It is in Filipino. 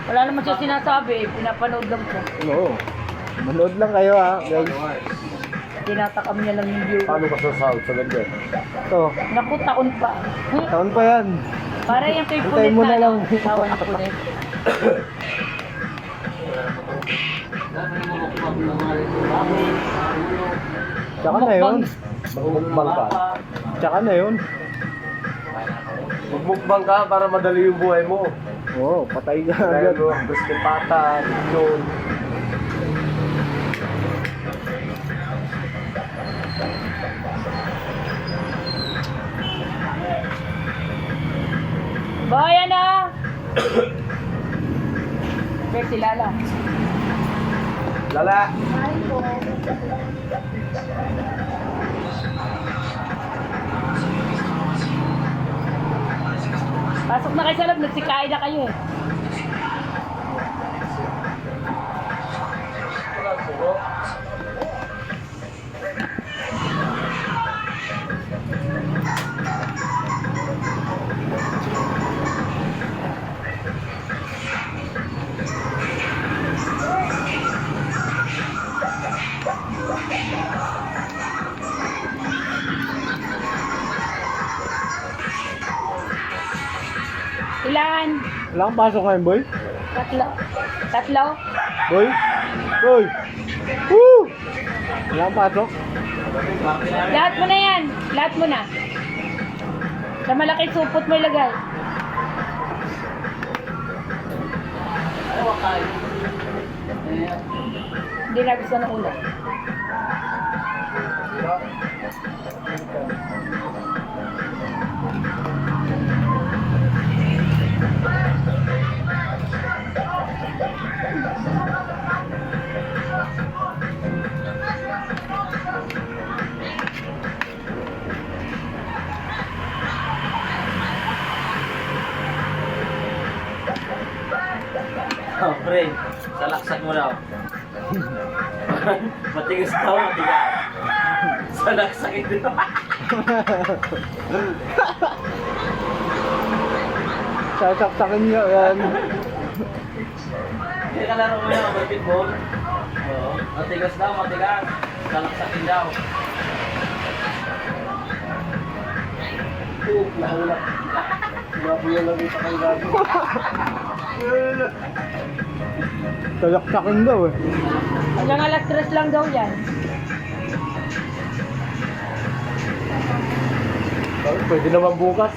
Wala naman siya sinasabi, pinapanood lang ko. Oo. Manood lang kayo ha, guys. Tinatakam niya lang yung view. Paano ka sasahod sa ganyan? Ito, Naku, taon pa. taon pa yan. Para yung kay Hintayin Pulit mo na na lang. lang. Tawa ni Pulit. Tsaka na yun. Magmukbang ka. Tsaka na yun. Magmukbang ka para madali yung buhay mo. Oo, patay ka Dahil agad. mo, brisket pata, lechon. Baya na! Sir, si Lala. Lala! Pasok na kayo sa loob, nagsikain na kayo eh. Ilan? Wala kang pasok ngayon, boy? Tatlo. Tatlo? Boy? Boy? Woo! Wala kang pasok? Lahat mo na yan. Lahat mo na. Sa malaking supot mo ilagay. Hindi na gusto ng ulo. Oh, pre, salaksak mo daw. Matigas daw, matigas. Salaksak ito. Sasaksakin niya yan. Hindi ka laro mo yung basketball. Oo, matigas daw, matigas. Salaksakin daw. Nahulak. Nabuyan lang yung sakay gabi. Sasaksakin daw eh. Hanggang alas 3 lang daw yan. Pwede naman bukas.